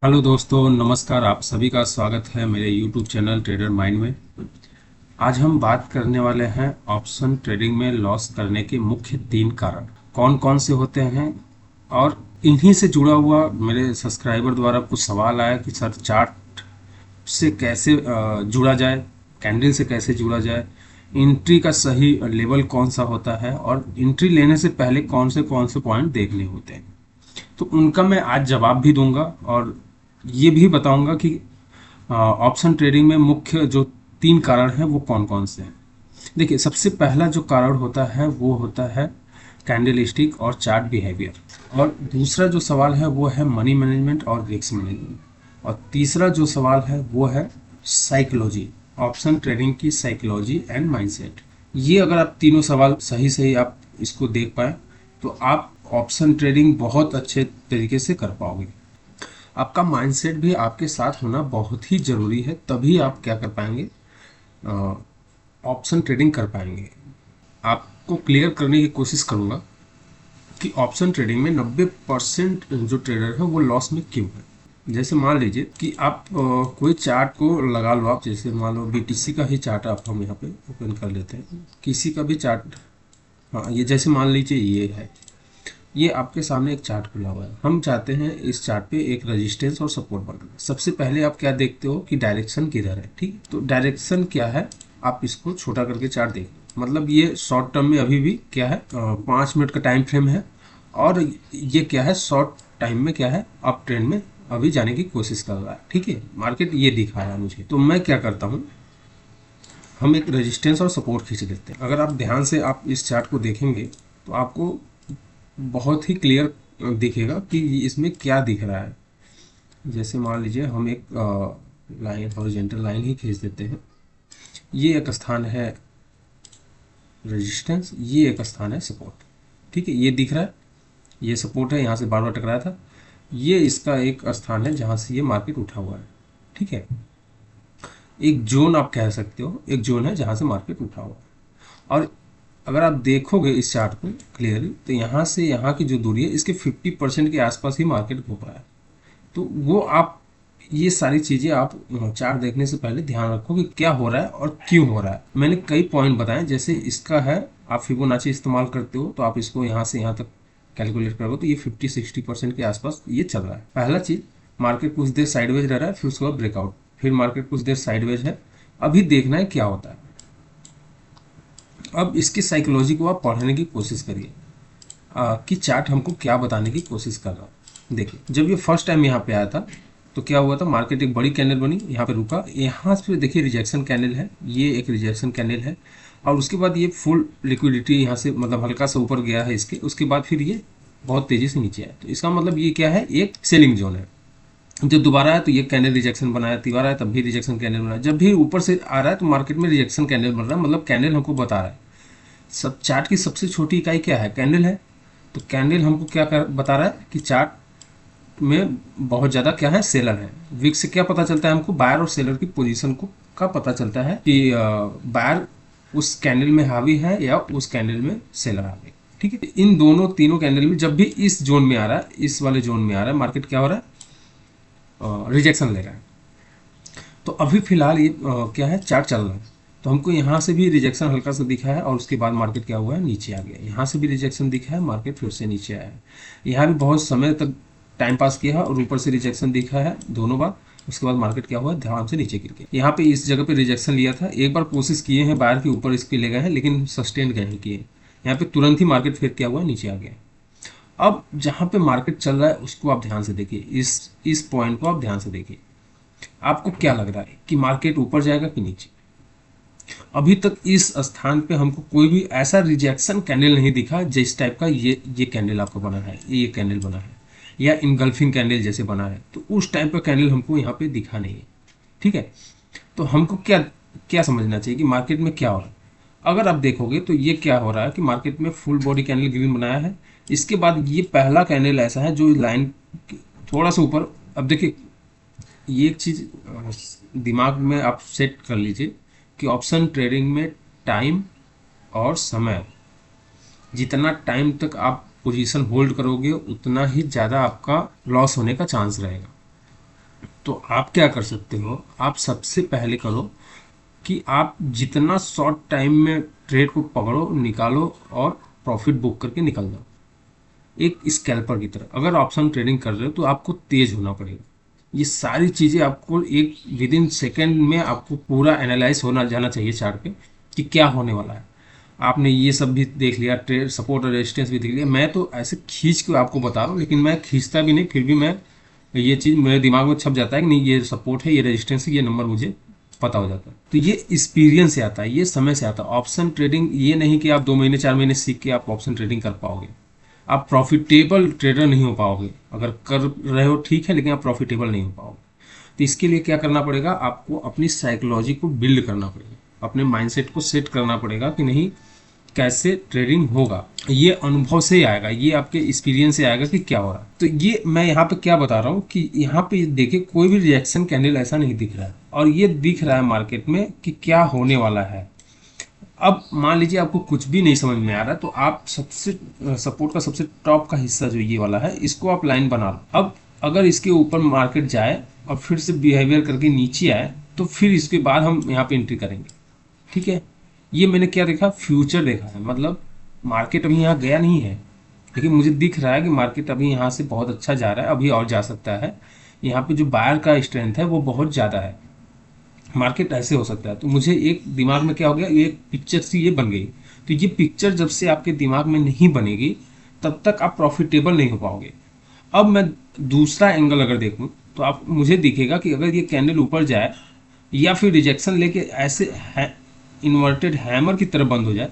Hello दोस्तों, नमस्कार। आप सभी का स्वागत है मेरे यूट्यूब चैनल ट्रेडर माइंड में। आज हम बात करने वाले हैं ऑप्शन ट्रेडिंग में लॉस करने के मुख्य 3 कारण कौन कौन से होते हैं। और इन्हीं से जुड़ा हुआ मेरे सब्सक्राइबर द्वारा कुछ सवाल आया कि सर चार्ट से कैसे जुड़ा जाए, कैंडल से कैसे जुड़ा जाए, एंट्री का सही लेवल कौन सा होता है और एंट्री लेने से पहले कौन से पॉइंट देखने होते हैं। तो उनका मैं आज जवाब भी दूंगा और ये भी बताऊंगा कि ऑप्शन ट्रेडिंग में मुख्य जो 3 कारण हैं वो कौन कौन से हैं। देखिए, सबसे पहला जो कारण होता है वो होता है कैंडल स्टिक और चार्ट बिहेवियर। और दूसरा जो सवाल है वो है मनी मैनेजमेंट और रिस्क मैनेजमेंट। और तीसरा जो सवाल है वो है साइकोलॉजी, ऑप्शन ट्रेडिंग की साइकोलॉजी एंड माइंडसेट। ये अगर आप तीनों सवाल सही सही आप इसको देख पाए तो आप ऑप्शन ट्रेडिंग बहुत अच्छे तरीके से कर पाओगे। आपका माइंडसेट भी आपके साथ होना बहुत ही जरूरी है, तभी आप क्या कर पाएंगे, ऑप्शन ट्रेडिंग कर पाएंगे। आपको क्लियर करने की कोशिश करूंगा कि ऑप्शन ट्रेडिंग में 90% जो ट्रेडर है वो लॉस में क्यों है। जैसे मान लीजिए कि आप कोई चार्ट को लगा लो, आप जैसे मान लो बीटीसी का ही चार्ट आप हम यहाँ पे ओपन कर लेते हैं, किसी का भी चार्ट। हाँ, ये जैसे मान लीजिए ये है, ये आपके सामने एक चार्ट खुला हुआ है। हम चाहते हैं इस चार्ट पे एक रेजिस्टेंस और सपोर्ट बनाना। सबसे पहले आप क्या देखते हो कि डायरेक्शन किधर है। ठीक है, तो डायरेक्शन क्या है, आप इसको छोटा करके चार्ट देख, मतलब ये शॉर्ट टर्म में अभी भी क्या है, 5 मिनट का टाइम फ्रेम है। और ये क्या है, शॉर्ट टाइम में क्या है, अप ट्रेंड में अभी जाने की कोशिश कर रहा है। ठीक है, मार्केट ये दिखा रहा है मुझे, तो मैं क्या करता हूँ, हम एक रेजिस्टेंस और सपोर्ट खींच लेते हैं। अगर आप ध्यान से आप इस चार्ट को देखेंगे तो आपको बहुत ही क्लियर दिखेगा कि इसमें क्या दिख रहा है। जैसे मान लीजिए हम एक लाइन, हॉरिजॉन्टल लाइन ही खींच देते हैं। ये एक स्थान है रेजिस्टेंस, ये एक स्थान है सपोर्ट। ठीक है, ये दिख रहा है, ये सपोर्ट है, यहाँ से बार बार टकराया था। ये इसका एक स्थान है जहाँ से ये मार्केट उठा हुआ है। ठीक है, एक जोन आप कह सकते हो, एक जोन है जहाँ से मार्केट उठा हुआ है। और अगर आप देखोगे इस चार्ट को क्लियरली तो यहाँ से यहाँ की जो दूरी है इसके 50% के आसपास ही मार्केट घूम रहा है। तो वो आप ये सारी चीज़ें आप चार्ट देखने से पहले ध्यान रखो कि क्या हो रहा है और क्यों हो रहा है। मैंने कई पॉइंट बताए, जैसे इसका है, आप फिबोनाची इस्तेमाल करते हो तो आप इसको यहाँ से यहाँ तक कैलकुलेट करोगे तो ये 50-60% के आसपास ये चल रहा है। पहला चीज़, मार्केट कुछ देर साइडवेज रह रहा है, फिर उसके बाद ब्रेकआउट, फिर मार्केट कुछ देर साइडवेज है। अभी देखना है क्या होता है। अब इसकी साइकोलॉजी को आप पढ़ने की कोशिश करिए कि चार्ट हमको क्या बताने की कोशिश कर रहा है। देखिए, जब ये फर्स्ट टाइम यहाँ पे आया था तो क्या हुआ था, मार्केट एक बड़ी कैंडल बनी, यहाँ पे रुका, यहाँ से देखिए रिजेक्शन कैंडल है, ये एक रिजेक्शन कैंडल है। और उसके बाद ये फुल लिक्विडिटी यहाँ से मतलब हल्का सा ऊपर गया है इसके, उसके बाद फिर ये बहुत तेजी से नीचे आया। तो इसका मतलब ये क्या है, एक सेलिंग जोन है। जब दोबारा आया तो ये कैंडल रिजेक्शन बनाया, दोबारा आया तब भी रिजेक्शन कैंडल बनाया। जब भी ऊपर से आ रहा है तो मार्केट में रिजेक्शन कैंडल बन रहा है, मतलब कैंडल हमको बता रहा है। सब चार्ट की सबसे छोटी इकाई क्या है, कैंडल है। तो कैंडल हमको क्या बता रहा है कि चार्ट में बहुत ज़्यादा क्या है, सेलर है। विक से क्या पता चलता है हमको, बायर और सेलर की पोजीशन को का पता चलता है कि बायर उस कैंडल में हावी है या उस कैंडल में सेलर हावी। ठीक है, इन दोनों तीनों कैंडल में जब भी इस जोन में आ रहा है, इस वाले जोन में आ रहा है, मार्केट क्या हो रहा है, रिजेक्शन ले रहा है। तो अभी फिलहाल ये क्या है, चार्ट चल रहा है। तो हमको यहाँ से भी रिजेक्शन हल्का सा दिखा है और उसके बाद मार्केट क्या हुआ है, नीचे आ गया। यहाँ से भी रिजेक्शन दिखा है, मार्केट फिर से नीचे आया है। यहाँ भी बहुत समय तक टाइम पास किया है और ऊपर से रिजेक्शन दिखा है दोनों बार। उसके बाद मार्केट क्या हुआ है, ध्यान से नीचे गिर गया। यहाँ पे इस जगह पे रिजेक्शन लिया था, एक बार कोशिश किए हैं बाहर के ऊपर इसके ले गए हैं, लेकिन सस्टेन गए हैं किए। यहाँ पे तुरंत ही मार्केट फिर क्या हुआ, नीचे आ गया। अब जहाँ पे मार्केट चल रहा है उसको आप ध्यान से देखिए, इस पॉइंट को आप ध्यान से देखिए। आपको क्या लग रहा है कि मार्केट ऊपर जाएगा कि नीचे। अभी तक इस स्थान पे हमको कोई भी ऐसा रिजेक्शन कैंडल नहीं दिखा जिस टाइप का ये कैंडल आपको बना है, ये कैंडल बना है, या इनगल्फिंग कैंडल जैसे बना है। तो उस टाइप का कैंडल हमको यहाँ पे दिखा नहीं है। ठीक है, तो हमको क्या क्या समझना चाहिए कि मार्केट में क्या हो रहा है। अगर आप देखोगे तो ये क्या हो रहा है कि मार्केट में फुल बॉडी कैंडल ग्रीन बनाया है। इसके बाद ये पहला कैंडल ऐसा है जो लाइन थोड़ा सा ऊपर। अब देखिए, ये एक चीज़ दिमाग में आप सेट कर लीजिए कि ऑप्शन ट्रेडिंग में टाइम और समय, जितना टाइम तक आप पोजीशन होल्ड करोगे उतना ही ज़्यादा आपका लॉस होने का चांस रहेगा। तो आप क्या कर सकते हो, आप सबसे पहले करो कि आप जितना शॉर्ट टाइम में ट्रेड को पकड़ो, निकालो और प्रॉफिट बुक करके निकल जाओ, एक स्कैल्पर की तरह। अगर ऑप्शन ट्रेडिंग कर रहे हो तो आपको तेज होना पड़ेगा। ये सारी चीज़ें आपको एक विद इन सेकेंड में आपको पूरा एनालाइज होना जाना चाहिए चार्ट पे कि क्या होने वाला है। आपने ये सब भी देख लिया, ट्रेड सपोर्ट और रेजिस्टेंस भी देख लिया। मैं तो ऐसे खींच के आपको बता रहा हूँ, लेकिन मैं खींचता भी नहीं, फिर भी मैं ये चीज़ मेरे दिमाग में छप जाता है कि नहीं ये सपोर्ट है, ये रेजिस्टेंस है, ये नंबर मुझे पता हो जाता है। तो ये एक्सपीरियंस से आता है, ये समय से आता है। ऑप्शन ट्रेडिंग ये नहीं कि आप 2 महीने 4 महीने सीख के आप ऑप्शन ट्रेडिंग कर पाओगे। आप प्रॉफिटेबल ट्रेडर नहीं हो पाओगे। अगर कर रहे हो ठीक है, लेकिन आप प्रॉफिटेबल नहीं हो पाओगे। तो इसके लिए क्या करना पड़ेगा, आपको अपनी साइकोलॉजी को बिल्ड करना पड़ेगा, अपने माइंडसेट को सेट करना पड़ेगा कि नहीं कैसे ट्रेडिंग होगा। ये अनुभव से ही आएगा, ये आपके एक्सपीरियंस से आएगा कि क्या हो रहा है। तो ये मैं यहाँ पे क्या बता रहा हूँ कि यहाँ पे देखिए कोई भी रिएक्शन कैंडल ऐसा नहीं दिख रहा है, और ये दिख रहा है मार्केट में कि क्या होने वाला है। अब मान लीजिए आपको कुछ भी नहीं समझ में आ रहा, तो आप सबसे सपोर्ट का सबसे टॉप का हिस्सा जो ये वाला है, इसको आप लाइन बना लो। अब अगर इसके ऊपर मार्केट जाए और फिर से बिहेवियर करके नीचे आए, तो फिर इसके बाद हम यहाँ पे एंट्री करेंगे। ठीक है, ये मैंने क्या देखा, फ्यूचर देखा है। मतलब मार्केट अभी यहाँ गया नहीं है, लेकिन मुझे दिख रहा है कि मार्केट अभी यहाँ से बहुत अच्छा जा रहा है, अभी और जा सकता है। यहाँ पे जो बायर का स्ट्रेंथ है वो बहुत ज़्यादा है, मार्केट ऐसे हो सकता है। तो मुझे एक दिमाग में क्या हो गया, ये पिक्चर सी ये बन गई। तो ये पिक्चर जब से आपके दिमाग में नहीं बनेगी, तब तक आप प्रॉफिटेबल नहीं हो पाओगे। अब मैं दूसरा एंगल अगर देखूं, तो आप मुझे दिखेगा कि अगर ये कैंडल ऊपर जाए या फिर रिजेक्शन लेके ऐसे इन्वर्टेड हैमर की तरह बंद हो जाए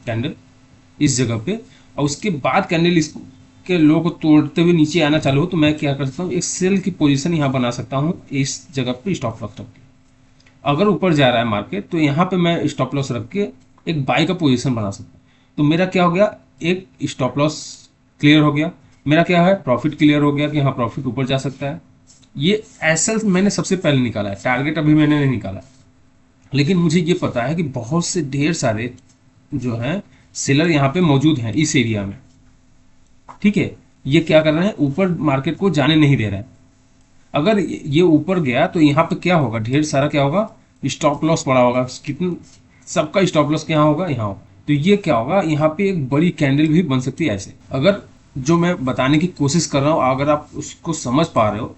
कैंडल इस जगह पे, और उसके बाद कैंडल इस के लो को तोड़ते हुए नीचे आना चालू हो, तो मैं क्या कर सकता हूँ, एक सेल की पोजीशन यहाँ बना सकता हूँ इस जगह पे स्टॉप लॉस रख के। अगर ऊपर जा रहा है मार्केट, तो यहाँ पे मैं स्टॉप लॉस रख के एक बाई का पोजीशन बना सकता हूँ। तो मेरा क्या हो गया, एक स्टॉप लॉस क्लियर हो गया, मेरा क्या है प्रॉफिट क्लियर हो गया कि हाँ प्रॉफिट ऊपर जा सकता है। ये ऐसा मैंने सबसे पहले निकाला है, टारगेट अभी मैंने नहीं निकाला। लेकिन मुझे ये पता है कि बहुत से ढेर सारे जो हैं सेलर यहाँ पे मौजूद हैं इस एरिया में। ठीक है, ये क्या कर रहे हैं, ऊपर मार्केट को जाने नहीं दे रहे हैं। अगर ये ऊपर गया तो यहाँ पे क्या होगा, ढेर सारा क्या होगा, स्टॉप लॉस पड़ा होगा। कितना सबका स्टॉप लॉस क्या होगा, यहाँ होगा। तो ये क्या होगा, यहाँ पे एक बड़ी कैंडल भी बन सकती है ऐसे। अगर जो मैं बताने की कोशिश कर रहा हूँ अगर आप उसको समझ पा रहे हो,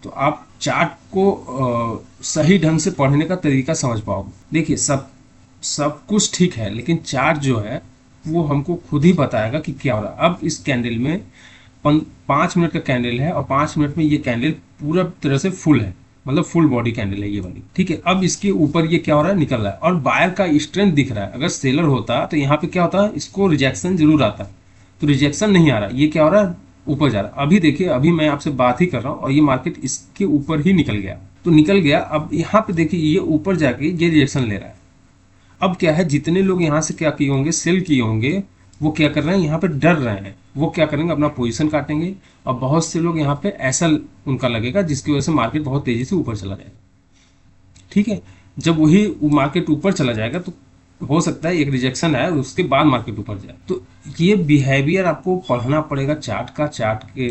तो आप चार्ट को सही ढंग से पढ़ने का तरीका समझ पाओगे। देखिए सब कुछ ठीक है, लेकिन चार्ट जो है वो हमको खुद ही बताएगा कि क्या हो रहा है। अब इस कैंडल में 5 मिनट का कैंडल है, और 5 मिनट में ये कैंडल पूरा तरह से फुल है, मतलब फुल बॉडी कैंडल है ये वाली। ठीक है, अब इसके ऊपर ये क्या हो रहा है, निकल रहा है, और बायर का स्ट्रेंथ दिख रहा है। अगर सेलर होता तो यहाँ पे क्या होता है, इसको रिजेक्शन जरूर आता, तो रिजेक्शन नहीं आ रहा, ये क्या हो रहा है, ऊपर जा रहा है। अभी देखिए, अभी मैं आपसे बात ही कर रहा हूँ और ये मार्केट इसके ऊपर ही निकल गया, तो निकल गया। अब यहाँ पे देखिए ये ऊपर जाके ये रिजेक्शन ले रहा है। अब क्या है, जितने लोग यहाँ से क्या किए होंगे, सेल किए होंगे, वो क्या कर रहे हैं, यहाँ पे डर रहे हैं। वो क्या करेंगे, अपना पोजीशन काटेंगे, और बहुत से लोग यहाँ पे ऐसा उनका लगेगा जिसकी वजह से मार्केट बहुत तेजी से ऊपर चला जाएगा। ठीक है, जब वही मार्केट ऊपर चला जाएगा तो हो सकता है एक रिजेक्शन आए, उसके बाद मार्केट ऊपर जाए। तो ये बिहेवियर आपको पढ़ना पड़ेगा चार्ट का, चार्ट के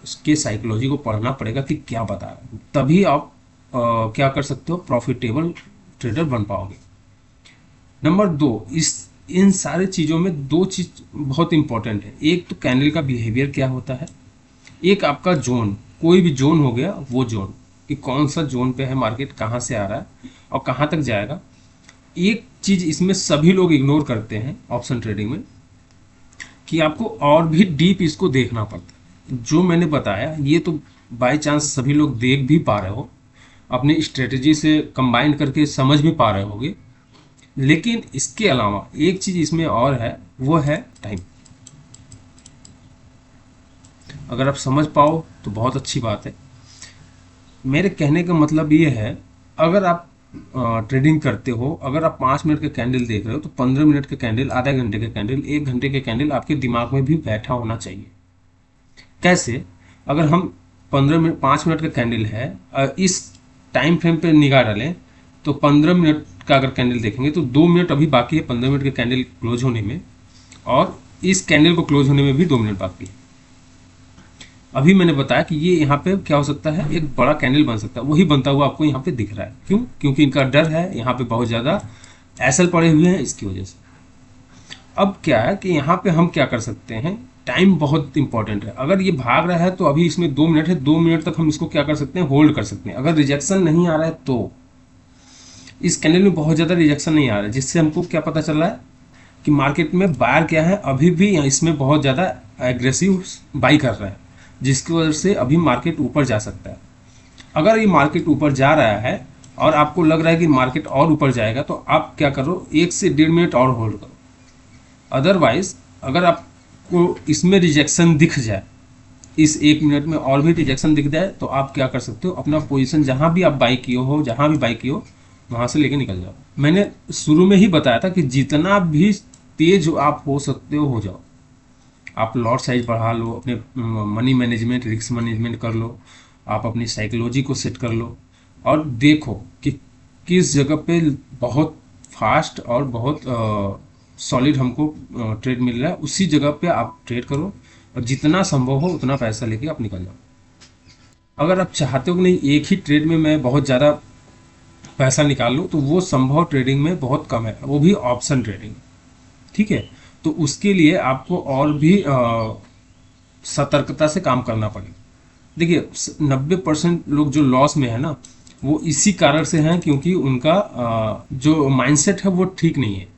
उसके साइकोलॉजी को पढ़ना पड़ेगा कि क्या बता रहा है, तभी आप क्या कर सकते हो, प्रॉफिटेबल ट्रेडर बन पाओगे। नंबर 2, इन सारे चीज़ों में 2 चीज़ बहुत इंपॉर्टेंट है। एक तो कैंडल का बिहेवियर क्या होता है, एक आपका जोन, कोई भी जोन हो गया, वो जोन कि कौन सा जोन पे है मार्केट, कहाँ से आ रहा है और कहाँ तक जाएगा। एक चीज़ इसमें सभी लोग इग्नोर करते हैं ऑप्शन ट्रेडिंग में, कि आपको और भी डीप इसको देखना पड़ता है। जो मैंने बताया ये तो बाय चांस सभी लोग देख भी पा रहे हो, अपनी स्ट्रेटजी से कंबाइन करके समझ भी पा रहे होगे, लेकिन इसके अलावा एक चीज इसमें और है, वो है टाइम। अगर आप समझ पाओ तो बहुत अच्छी बात है। मेरे कहने का मतलब ये है, अगर आप ट्रेडिंग करते हो, अगर आप 5 मिनट का कैंडल देख रहे हो, तो 15 मिनट का कैंडल, आधा घंटे का कैंडल, 1 घंटे का कैंडल आपके दिमाग में भी बैठा होना चाहिए। कैसे, अगर हम 5 मिनट का कैंडल है, इस टाइम फ्रेम पे निगाह डालें, तो 15 मिनट का अगर कैंडल देखेंगे तो 2 मिनट अभी बाकी है 15 मिनट के कैंडल क्लोज होने में, और इस कैंडल को क्लोज होने में भी 2 मिनट बाकी है। अभी मैंने बताया कि ये यहाँ पे क्या हो सकता है, एक बड़ा कैंडल बन सकता है, वही बनता हुआ आपको यहाँ पे दिख रहा है। क्यों? क्योंकि इनका डर है, यहाँ पे बहुत ज़्यादा एसल पड़े हुए हैं, इसकी वजह से। अब क्या है कि यहाँ पे हम क्या कर सकते हैं, टाइम बहुत इंपॉर्टेंट है। अगर ये भाग रहा है तो अभी इसमें 2 मिनट है, 2 मिनट तक हम इसको क्या कर सकते हैं, होल्ड कर सकते हैं। अगर रिजेक्शन नहीं आ रहा है तो इस कैंडल में बहुत ज़्यादा रिजेक्शन नहीं आ रहा है, जिससे हमको क्या पता चल रहा है कि मार्केट में बायर क्या है, अभी भी इसमें बहुत ज़्यादा एग्रेसिव बाई कर रहा है, जिसकी वजह से अभी मार्केट ऊपर जा सकता है। अगर ये मार्केट ऊपर जा रहा है और आपको लग रहा है कि मार्केट और ऊपर जाएगा, तो आप क्या करो, 1 से 1.5 मिनट और होल्ड करो। अदरवाइज अगर आपको इसमें रिजेक्शन दिख जाए, इस 1 मिनट में और भी रिजेक्शन दिख जाए, तो आप क्या कर सकते हो, अपना पोजीशन जहां भी आप बाई किए हो, जहां भी बाई किए हो, वहां से लेके निकल जाओ। मैंने शुरू में ही बताया था कि जितना भी तेज आप हो सकते हो जाओ। आप लॉट साइज बढ़ा लो, अपने मनी मैनेजमेंट, रिस्क मैनेजमेंट कर लो, आप अपनी साइकोलॉजी को सेट कर लो, और देखो कि किस जगह पे बहुत फास्ट और बहुत सॉलिड हमको ट्रेड मिल रहा है, उसी जगह पे आप ट्रेड करो, और जितना संभव हो उतना पैसा लेके आप निकल जाओ। अगर आप चाहते हो कि नहीं एक ही ट्रेड में मैं बहुत ज़्यादा पैसा निकाल लूँ, तो वो संभव ट्रेडिंग में बहुत कम है, वो भी ऑप्शन ट्रेडिंग। ठीक है, तो उसके लिए आपको और भी सतर्कता से काम करना पड़ेगा। देखिए 90% लोग जो लॉस में है ना, वो इसी कारण से हैं क्योंकि उनका जो माइंडसेट है वो ठीक नहीं है।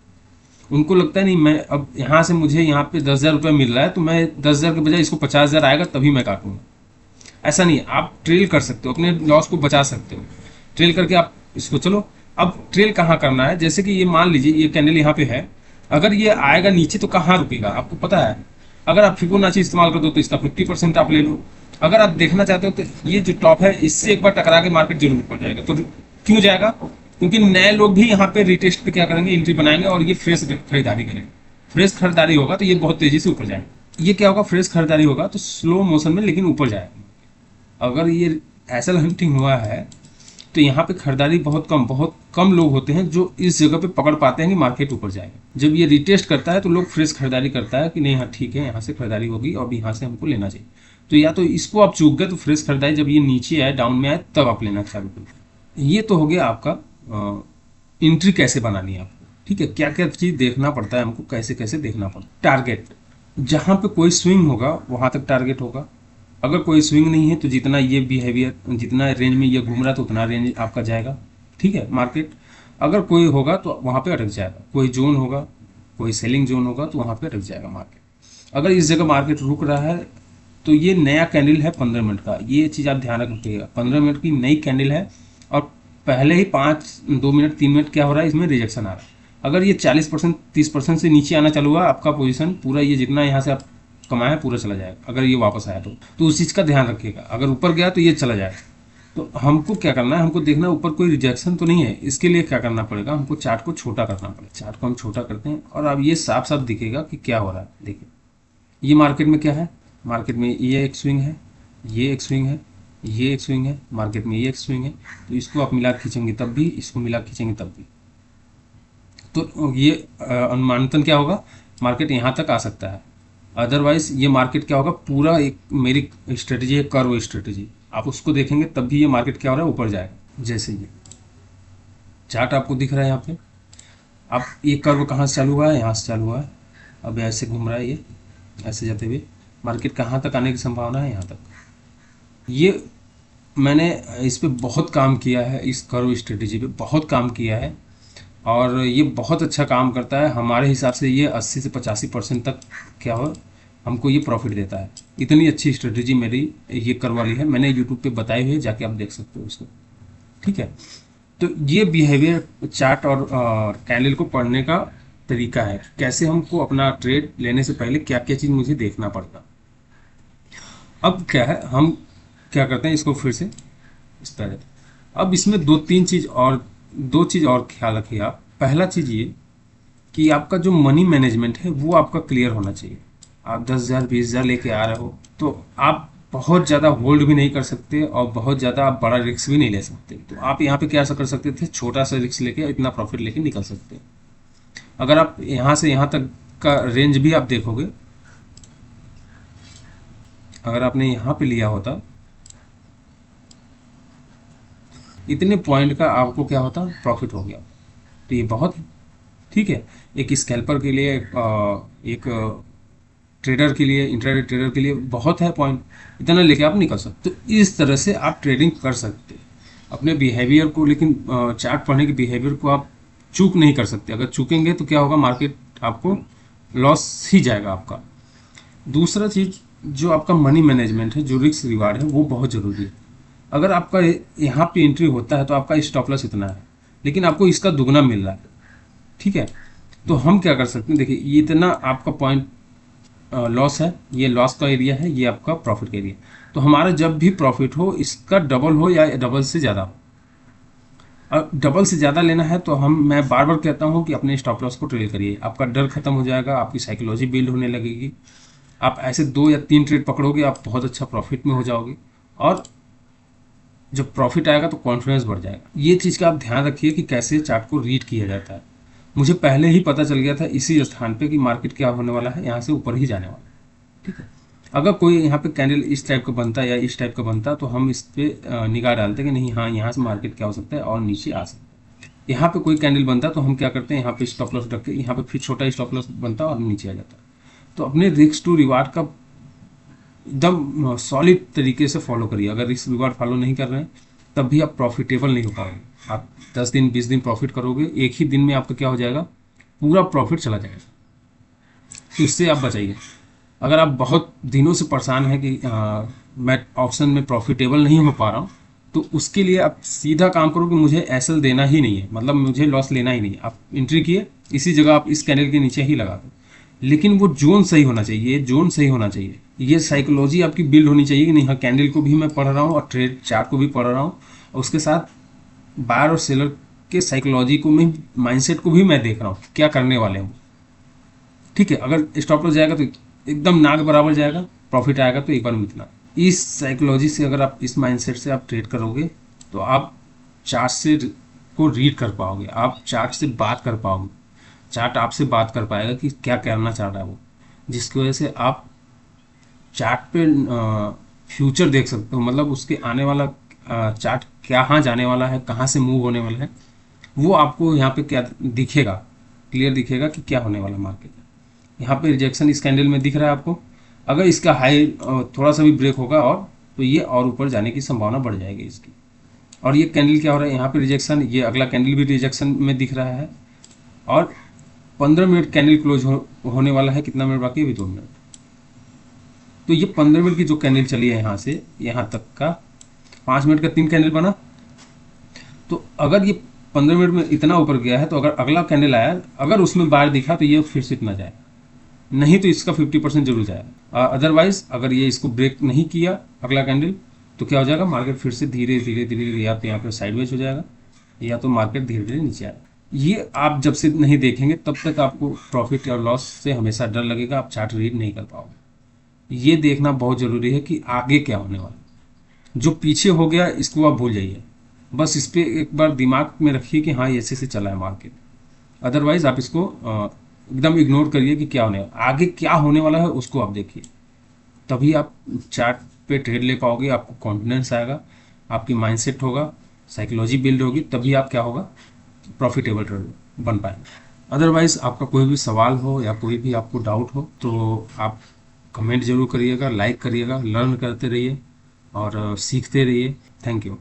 उनको लगता है नहीं, मैं अब यहाँ से मुझे यहाँ पे 10,000 रुपये मिल रहा है, तो मैं 10,000 के बजाय इसको 50,000 आएगा तभी मैं काटूंगा। ऐसा नहीं है, आप ट्रेल कर सकते हो, अपने लॉस को बचा सकते हो। ट्रेल करके आप इसको चलो। अब ट्रेल कहाँ करना है, जैसे कि ये मान लीजिए ये कैंडल यहाँ पे है, अगर ये आएगा नीचे तो कहाँ रुकेगा आपको पता है। अगर आप फिबोनाची इस्तेमाल कर दो तो इसका 50% आप ले लो। अगर आप देखना चाहते हो तो ये जो टॉप है इससे एक बार टकरा के मार्केट जरूर ऊपर जाएगा। तो क्यों जाएगा? क्योंकि नए लोग भी यहाँ पे रिटेस्ट पे क्या करेंगे, एंट्री बनाएंगे और ये फ्रेश खरीदारी करेंगे। फ्रेश खरीदारी होगा तो ये बहुत तेजी से ऊपर जाएगा। ये क्या होगा, फ्रेश खरीदारी होगा तो स्लो मोशन में लेकिन ऊपर जाएगा। अगर ये एसल हंटिंग हुआ है तो यहाँ पे खरीदारी बहुत कम लोग होते हैं जो इस जगह पे पकड़ पाते हैं कि मार्केट ऊपर जाएगा। जब ये रिटेस्ट करता है तो लोग फ्रेश खरीदारी करता है कि नहीं हाँ ठीक है, यहाँ से खरीदारी होगी और यहाँ से हमको लेना चाहिए। तो या तो इसको आप चूक गए तो फ्रेश खरीदारी जब ये नीचे आए, डाउन में आए, तब आप लेना चालू करें। ये तो हो गया आपका एंट्री कैसे बनानी है आपको। ठीक है, क्या क्या चीज़ देखना पड़ता है हमको, कैसे कैसे देखना पड़ता है। टारगेट, जहाँ पे कोई स्विंग होगा वहाँ तक टारगेट होगा। अगर कोई स्विंग नहीं है तो जितना ये बिहेवियर, जितना रेंज में ये घूम रहा है तो उतना रेंज आपका जाएगा। ठीक है, मार्केट अगर कोई होगा तो वहाँ पे अटक जाएगा। कोई जोन होगा, कोई सेलिंग जोन होगा तो वहाँ पे अटक जाएगा मार्केट। अगर इस जगह मार्केट रुक रहा है तो ये नया कैंडल है 15 मिनट का, ये चीज़ आप ध्यान रखिएगा। 15 मिनट की नई कैंडल है और पहले ही 2 मिनट 3 मिनट क्या हो रहा है, इसमें रिजेक्शन आ रहा है। अगर ये 40% 30% से नीचे आना चालू हुआ, आपका पोजीशन पूरा ये जितना यहाँ से आप कमाया है पूरा चला जाएगा। अगर ये वापस आया तो उस चीज़ का ध्यान रखिएगा। अगर ऊपर गया तो ये चला जाएगा। तो हमको क्या करना है, हमको देखना है ऊपर कोई रिजेक्शन तो नहीं है। इसके लिए क्या करना पड़ेगा, हमको चार्ट को छोटा करना पड़ेगा। चार्ट को हम छोटा करते हैं और अब ये साफ साफ दिखेगा कि क्या हो रहा है। देखिए ये मार्केट में क्या है, मार्केट में ये एक स्विंग है, ये एक स्विंग है, ये एक स्विंग है, मार्केट में ये एक स्विंग है। तो इसको आप मिला खींचेंगे तब भी, इसको मिला खींचेंगे तब भी। तो ये अनुमानतन क्या होगा, मार्केट यहाँ तक आ सकता है। अदरवाइज ये मार्केट क्या होगा, पूरा एक मेरी स्ट्रेटजी है कर्व स्ट्रेटजी, आप उसको देखेंगे तब भी ये मार्केट क्या हो रहा है, ऊपर जाएगा। जैसे ये चार्ट आपको दिख रहा है यहाँ पे, अब ये कर्व कहाँ से चालू हुआ है, यहाँ से चालू हुआ है। अब ऐसे घूम रहा है, ये ऐसे जाते हुए मार्केट कहाँ तक आने की संभावना है, यहाँ तक। ये मैंने इस पर बहुत काम किया है, इस कर्व स्ट्रेटजी पे बहुत काम किया है और ये बहुत अच्छा काम करता है। हमारे हिसाब से ये 80 से 85% तक क्या हो, हमको ये प्रॉफिट देता है। इतनी अच्छी स्ट्रेटजी मेरी ये कर्व वाली है, मैंने यूट्यूब पे बताई हुई है, जाके आप देख सकते हो इसको। ठीक है, तो ये बिहेवियर चार्ट और कैंडल को पढ़ने का तरीका है, कैसे हमको अपना ट्रेड लेने से पहले क्या क्या चीज़ मुझे देखना पड़ता। अब क्या है, हम क्या करते हैं, इसको फिर से इस तरह। अब इसमें दो चीज़ और ख्याल रखिए आप। पहला चीज़ ये कि आपका जो मनी मैनेजमेंट है वो आपका क्लियर होना चाहिए। आप 10,000 20,000 लेके आ रहे हो तो आप बहुत ज़्यादा होल्ड भी नहीं कर सकते और बहुत ज़्यादा आप बड़ा रिस्क भी नहीं ले सकते। तो आप यहाँ पे क्या कर सकते थे, छोटा सा रिस्क लेके इतना प्रॉफिट लेके निकल सकते। अगर आप यहाँ से यहाँ तक का रेंज भी आप देखोगे, अगर आपने यहाँ पे लिया होता, इतने पॉइंट का आपको क्या होता, प्रॉफिट हो गया। तो ये बहुत, ठीक है, एक स्कैल्पर के लिए, एक ट्रेडर के लिए, इंट्राडे ट्रेडर के लिए बहुत है पॉइंट, इतना लेके आप निकल सकते। तो इस तरह से आप ट्रेडिंग कर सकते हैं अपने बिहेवियर को, लेकिन चार्ट पढ़ने के बिहेवियर को आप चूक नहीं कर सकते। अगर चूकेंगे तो क्या होगा, मार्केट आपको लॉस ही जाएगा आपका। दूसरा चीज, जो आपका मनी मैनेजमेंट है, जो रिस्क रिवार्ड है, वो बहुत जरूरी है। अगर आपका यहाँ पे एंट्री होता है तो आपका स्टॉप लॉस इतना है, लेकिन आपको इसका दुगना मिल रहा है, ठीक है। तो हम क्या कर सकते हैं, देखिए ये इतना आपका पॉइंट लॉस है, ये लॉस का एरिया है, ये आपका प्रॉफिट का एरिया। तो हमारा जब भी प्रॉफिट हो, इसका डबल हो या डबल से ज़्यादा हो। अब डबल से ज़्यादा लेना है तो मैं बार बार कहता हूँ कि अपने स्टॉप लॉस को ट्रेल करिए, आपका डर खत्म हो जाएगा, आपकी साइकोलॉजी बिल्ड होने लगेगी। आप ऐसे 2 या 3 ट्रेड पकड़ोगे, आप बहुत अच्छा प्रॉफिट में हो जाओगे, और जब प्रॉफिट आएगा तो कॉन्फिडेंस बढ़ जाएगा। ये चीज़ का आप ध्यान रखिए कि कैसे चार्ट को रीड किया जाता है। मुझे पहले ही पता चल गया था इसी स्थान पे कि मार्केट क्या होने वाला है, यहाँ से ऊपर ही जाने वाला है, ठीक है। अगर कोई यहाँ पे कैंडल इस टाइप का बनता है या इस टाइप का बनता है तो हम इस पे निगाह डालते हैं कि नहीं, हाँ यहाँ से मार्केट क्या हो सकता है और नीचे आ सकता है। यहाँ पे कोई कैंडल बनता है तो हम क्या करते हैं, यहाँ पे स्टॉप लॉस रख के, यहाँ पे फिर छोटा स्टॉप लॉस बनता है और नीचे आ जाता है। तो अपने रिस्क टू रिवार्ड का एकदम सॉलिड तरीके से फॉलो करिए। अगर रिस्क रिवार्ड फॉलो नहीं कर रहे हैं तब भी आप प्रॉफिटेबल नहीं हो पाओगे। आप 10 दिन 20 दिन प्रॉफिट करोगे, एक ही दिन में आपका क्या हो जाएगा, पूरा प्रॉफिट चला जाएगा। तो इससे आप बचाइए। अगर आप बहुत दिनों से परेशान हैं कि मैं ऑप्शन में प्रॉफिटेबल नहीं हो पा रहा हूँ, तो उसके लिए आप सीधा काम करो कि मुझे एसएल देना ही नहीं है, मतलब मुझे लॉस लेना ही नहीं है। आप एंट्री किए, इसी जगह आप इस कैंडल के नीचे ही लगा दो, लेकिन वो जोन सही होना चाहिए, जोन सही होना चाहिए। ये साइकोलॉजी आपकी बिल्ड होनी चाहिए कि नहीं, हाँ कैंडल को भी मैं पढ़ रहा हूँ और ट्रेड चार्ट को भी पढ़ रहा हूँ, और उसके साथ बायर और सेलर के साइकोलॉजी को, मैं माइंडसेट को भी मैं देख रहा हूँ क्या करने वाले हैं, ठीक है। अगर स्टॉप लॉस जाएगा तो एकदम नाक बराबर जाएगा, प्रॉफिट आएगा तो एक बार में इतना। इस साइकोलॉजी से, अगर आप इस माइंडसेट से आप ट्रेड करोगे तो आप चार्ट से को रीड कर पाओगे, आप चार्ट से बात कर पाओगे, चार्ट आपसे बात कर पाएगा कि क्या करना चाह रहा है वो, जिसकी वजह से आप चार्ट पे फ्यूचर देख सकते हो, मतलब उसके आने वाला चार्ट कहाँ जाने वाला है, कहाँ से मूव होने वाला है, वो आपको यहाँ पे क्या दिखेगा, क्लियर दिखेगा कि क्या होने वाला मार्केट है। यहाँ पे रिजेक्शन इस कैंडल में दिख रहा है आपको, अगर इसका हाई थोड़ा सा भी ब्रेक होगा और, तो ये और ऊपर जाने की संभावना बढ़ जाएगी इसकी। और ये कैंडल क्या हो रहा है, यहाँ पे रिजेक्शन, ये अगला कैंडल भी रिजेक्शन में दिख रहा है, और 15 मिनट कैंडल क्लोज होने वाला है। कितना मिनट बाकी है, अभी 2 मिनट। तो ये 15 मिनट की जो कैंडल चली है यहाँ से यहाँ तक का, 5 मिनट का 3 कैंडल बना। तो अगर ये 15 मिनट में इतना ऊपर गया है, तो अगर अगला कैंडल आया, अगर उसमें बाहर दिखा तो ये फिर से इतना जाए, नहीं तो इसका 50% जरूर जाएगा। अदरवाइज अगर ये इसको ब्रेक नहीं किया अगला कैंडल, तो क्या हो जाएगा, मार्केट फिर से धीरे धीरे धीरे या तो यहाँ पे साइडवेज हो जाएगा, या तो मार्केट धीरे धीरे नीचे आएगा। ये आप जब से नहीं देखेंगे तब तक आपको प्रॉफिट और लॉस से हमेशा डर लगेगा, आप चार्ट रीड नहीं कर पाओगे। ये देखना बहुत जरूरी है कि आगे क्या होने वाला, जो पीछे हो गया इसको आप भूल जाइए, बस इस पर एक बार दिमाग में रखिए कि हाँ ऐसे से चला है मार्केट। अदरवाइज आप इसको एकदम इग्नोर करिए कि क्या होने वाला, आगे क्या होने वाला है उसको आप देखिए, तभी आप चार्ट पे ट्रेड ले पाओगे, आपको कॉन्फिडेंस आएगा, आपकी माइंडसेट होगा, साइकोलॉजी बिल्ड होगी, तभी आप क्या होगा, प्रॉफिटेबल ट्रेडर बन पाएंगे। अदरवाइज आपका कोई भी सवाल हो या कोई भी आपको डाउट हो तो आप कमेंट जरूर करिएगा, लाइक करिएगा, लर्न करते रहिए और सीखते रहिए। Thank you.